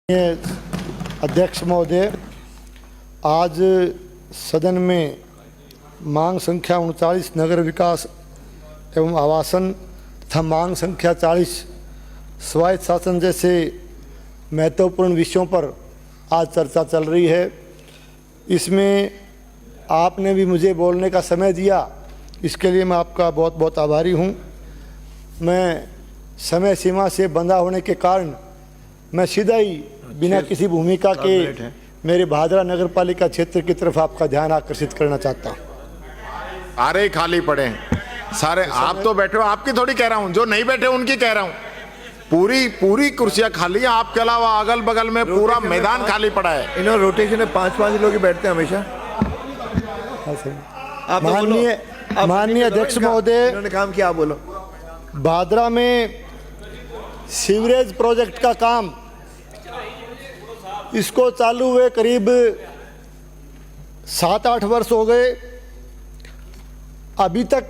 अध्यक्ष महोदय, आज सदन में मांग संख्या 39 नगर विकास एवं आवासन तथा मांग संख्या 40 स्वायत्त शासन जैसे महत्वपूर्ण विषयों पर आज चर्चा चल रही है। इसमें आपने भी मुझे बोलने का समय दिया, इसके लिए मैं आपका बहुत बहुत आभारी हूँ। मैं समय सीमा से बंधा होने के कारण मैं सीधा ही बिना किसी भूमिका के मेरे भादरा नगर पालिका क्षेत्र की तरफ आपका ध्यान आकर्षित करना चाहता हूँ। सारे खाली पड़े हैं सारे। आप तो बैठे हो, आपकी थोड़ी कह रहा हूँ, जो नहीं बैठे उनकी कह रहा हूँ। पूरी कुर्सियां खाली हैं, आपके अलावा अगल बगल में पूरा मैदान खाली पड़ा है। इन्होंने रोटेशन में 5-5 लोग ही बैठते हैं हमेशा। माननीय अध्यक्ष महोदय, इन्होंने काम किया, आप बोलो। भादरा में सीवरेज प्रोजेक्ट का काम इसको चालू हुए करीब 7-8 वर्ष हो गए। अभी तक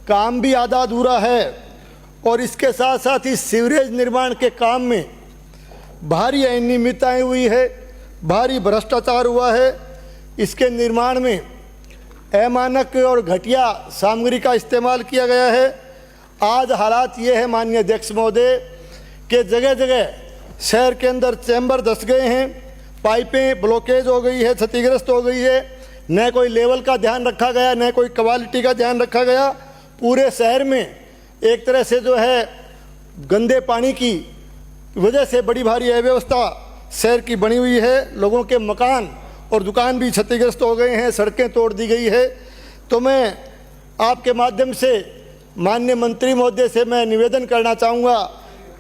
काम भी आधा अधूरा है और इसके साथ साथ ही सीवरेज निर्माण के काम में भारी अनियमितताएं हुई है, भारी भ्रष्टाचार हुआ है। इसके निर्माण में अमानक और घटिया सामग्री का इस्तेमाल किया गया है। आज हालात ये है माननीय अध्यक्ष महोदय कि जगह जगह शहर के अंदर चैम्बर धंस गए हैं, पाइपें ब्लॉकेज हो गई है, क्षतिग्रस्त हो गई है। न कोई लेवल का ध्यान रखा गया, न कोई क्वालिटी का ध्यान रखा गया। पूरे शहर में एक तरह से जो है गंदे पानी की वजह से बड़ी भारी अव्यवस्था शहर की बनी हुई है। लोगों के मकान और दुकान भी क्षतिग्रस्त हो गए हैं, सड़कें तोड़ दी गई है। तो मैं आपके माध्यम से माननीय मंत्री महोदय से मैं निवेदन करना चाहूँगा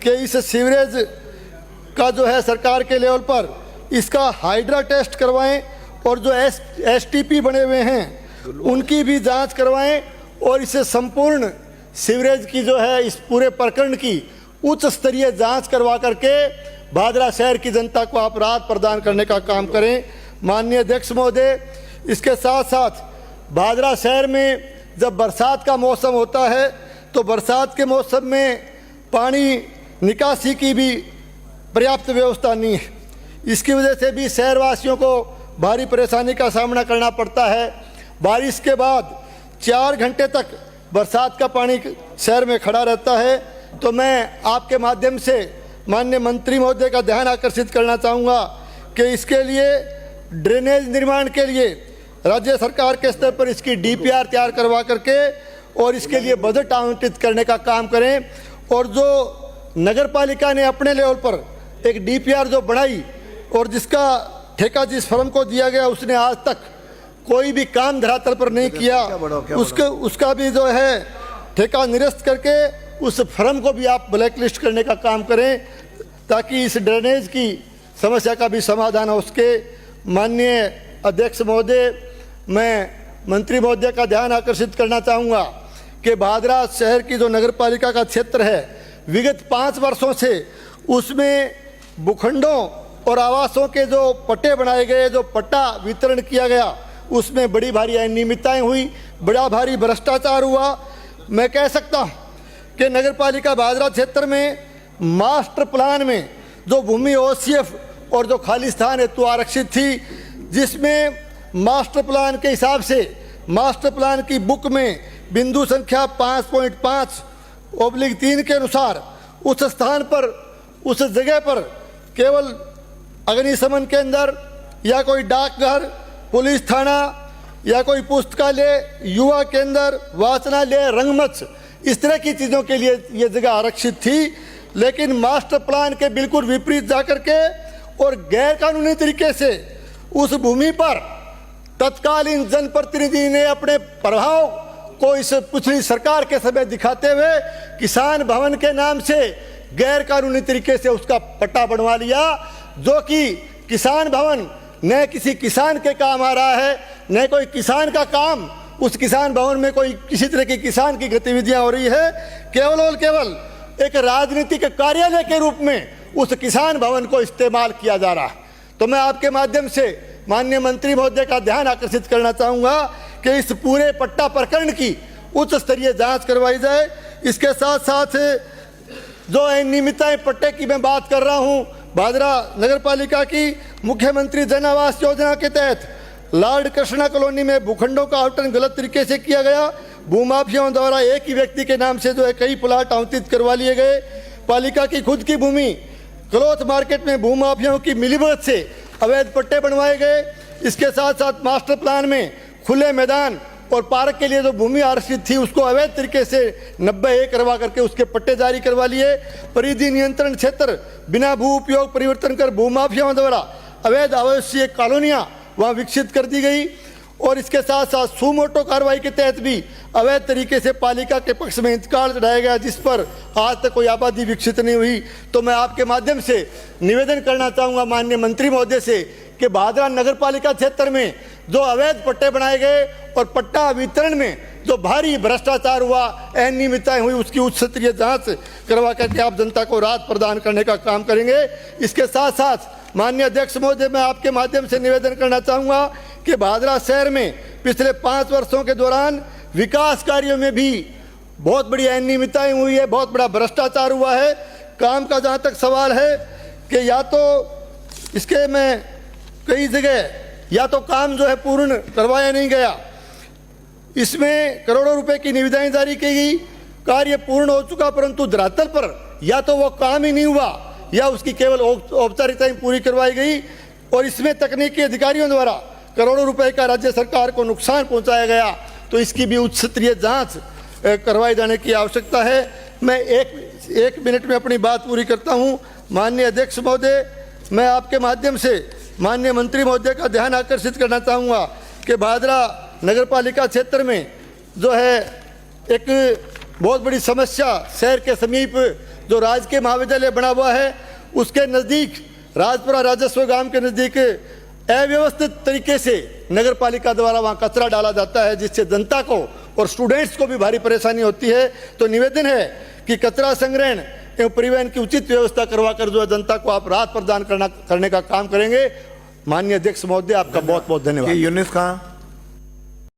कि इस सीवरेज का जो है सरकार के लेवल पर इसका हाइड्रा टेस्ट करवाएं और जो एसटीपी बने हुए हैं उनकी भी जांच करवाएं और इसे संपूर्ण सीवरेज की जो है इस पूरे प्रकरण की उच्च स्तरीय जांच करवा करके भादरा शहर की जनता को आप राहत प्रदान करने का काम करें। माननीय अध्यक्ष महोदय, इसके साथ साथ भादरा शहर में जब बरसात का मौसम होता है तो बरसात के मौसम में पानी निकासी की भी पर्याप्त व्यवस्था नहीं है। इसकी वजह से भी शहरवासियों को भारी परेशानी का सामना करना पड़ता है। बारिश के बाद 4 घंटे तक बरसात का पानी शहर में खड़ा रहता है। तो मैं आपके माध्यम से माननीय मंत्री महोदय का ध्यान आकर्षित करना चाहूँगा कि इसके लिए ड्रेनेज निर्माण के लिए राज्य सरकार के स्तर पर इसकी डीपीआर तैयार करवा करके और इसके लिए बजट आवंटित करने का काम करें। और जो नगर पालिका ने अपने लेवल पर एक डीपीआर जो बनाई और जिसका ठेका जिस फर्म को दिया गया उसने आज तक कोई भी काम धरातल पर नहीं किया, उसका भी जो है ठेका निरस्त करके उस फर्म को भी आप ब्लैक लिस्ट करने का काम करें ताकि इस ड्रेनेज की समस्या का भी समाधान हो सके। माननीय अध्यक्ष महोदय, मैं मंत्री महोदय का ध्यान आकर्षित करना चाहूँगा कि भादरा शहर की जो नगर पालिका का क्षेत्र है विगत 5 वर्षों से उसमें भूखंडों और आवासों के जो पट्टे बनाए गए, जो पट्टा वितरण किया गया, उसमें बड़ी भारी अनियमितताएं हुई, बड़ा भारी भ्रष्टाचार हुआ। मैं कह सकता हूँ कि नगर पालिका भादरा क्षेत्र में मास्टर प्लान में जो भूमि ओसीएफ और जो खाली स्थान हेतु आरक्षित थी, जिसमें मास्टर प्लान के हिसाब से मास्टर प्लान की बुक में बिंदु संख्या 5.5/3 के अनुसार उस स्थान पर, उस जगह पर केवल अग्निशमन केंद्र या कोई डाकघर, पुलिस थाना या कोई पुस्तकालय, युवा केंद्र, वाचनालय, रंगमंच, इस तरह की चीज़ों के लिए ये जगह आरक्षित थी। लेकिन मास्टर प्लान के बिल्कुल विपरीत जाकर के और गैर कानूनी तरीके से उस भूमि पर तत्कालीन जनप्रतिनिधि ने अपने प्रभाव को इस पिछली सरकार के समय दिखाते हुए किसान भवन के नाम से गैर कानूनी तरीके से उसका पट्टा बनवा लिया, जो कि किसान भवन न किसी किसान के काम आ रहा है, न कोई किसान का काम उस किसान भवन में कोई किसी तरह की किसान की गतिविधियां हो रही है। केवल और केवल एक राजनीतिक कार्यालय के रूप में उस किसान भवन को इस्तेमाल किया जा रहा है। तो मैं आपके माध्यम से माननीय मंत्री महोदय का ध्यान आकर्षित करना चाहूँगा कि इस पूरे पट्टा प्रकरण की उच्च स्तरीय जांच करवाई जाए। इसके साथ साथ जो अनियमितताएं पट्टे की मैं बात कर रहा हूँ, भादरा नगर पालिका की मुख्यमंत्री जन आवास योजना के तहत लॉर्ड कृष्णा कॉलोनी में भूखंडों का आवंटन गलत तरीके से किया गया। भूमाफियाओं द्वारा एक ही व्यक्ति के नाम से जो है कई प्लाट आवंटित करवा लिए गए। पालिका की खुद की भूमि क्लॉथ मार्केट में भूमाफियाओं की मिलीभगत से अवैध पट्टे बनवाए गए। इसके साथ साथ मास्टर प्लान में खुले मैदान और पार्क के लिए जो भूमि आरक्षित थी उसको अवैध तरीके से 90A करवा करके उसके पट्टे जारी करवा लिए। परिधि नियंत्रण क्षेत्र बिना भू उपयोग परिवर्तन कर भूमाफियाओं द्वारा अवैध आवासीय कॉलोनियां वहाँ विकसित कर दी गई। और इसके साथ साथ सुमोटो कार्रवाई के तहत भी अवैध तरीके से पालिका के पक्ष में इंतकाल चढ़ाया गया, जिस पर आज तक कोई आबादी विकसित नहीं हुई। तो मैं आपके माध्यम से निवेदन करना चाहूँगा माननीय मंत्री महोदय से कि भादरा नगर पालिका क्षेत्र में जो अवैध पट्टे बनाए गए और पट्टा वितरण में जो भारी भ्रष्टाचार हुआ, अनियमितताएं हुई, उसकी उच्च स्तरीय जांच करवा करके आप जनता को राहत प्रदान करने का काम करेंगे। इसके साथ साथ माननीय अध्यक्ष महोदय, मैं आपके माध्यम से निवेदन करना चाहूँगा कि भादरा शहर में पिछले 5 वर्षों के दौरान विकास कार्यों में भी बहुत बड़ी अनियमितताएं हुई है, बहुत बड़ा भ्रष्टाचार हुआ है। काम का जहाँ तक सवाल है कि या तो इसके में कई जगह या तो काम जो है पूर्ण करवाया नहीं गया, इसमें करोड़ों रुपए की निविदाएं जारी की गई, कार्य पूर्ण हो चुका परंतु धरातल पर या तो वो काम ही नहीं हुआ या उसकी केवल औपचारिकताएं पूरी करवाई गई। और इसमें तकनीकी अधिकारियों द्वारा करोड़ों रुपए का राज्य सरकार को नुकसान पहुंचाया गया। तो इसकी भी उच्च स्तरीय जांच करवाए जाने की आवश्यकता है। मैं एक मिनट में अपनी बात पूरी करता हूं। माननीय अध्यक्ष महोदय, मैं आपके माध्यम से माननीय मंत्री महोदय का ध्यान आकर्षित करना चाहूँगा कि भादरा नगर पालिका क्षेत्र में जो है एक बहुत बड़ी समस्या, शहर के समीप जो राजकीय महाविद्यालय बना हुआ है उसके नज़दीक राजपुरा राजस्व गांव के नज़दीक अव्यवस्थित तरीके से नगर पालिका द्वारा वहाँ कचरा डाला जाता है, जिससे जनता को और स्टूडेंट्स को भी भारी परेशानी होती है। तो निवेदन है कि कचरा संग्रहण एवं परिवहन की उचित व्यवस्था करवा कर जो है जनता को आप राहत प्रदान करने का काम करेंगे। माननीय अध्यक्ष महोदय, आपका बहुत बहुत धन्यवाद। ये यूनिस कहाँ?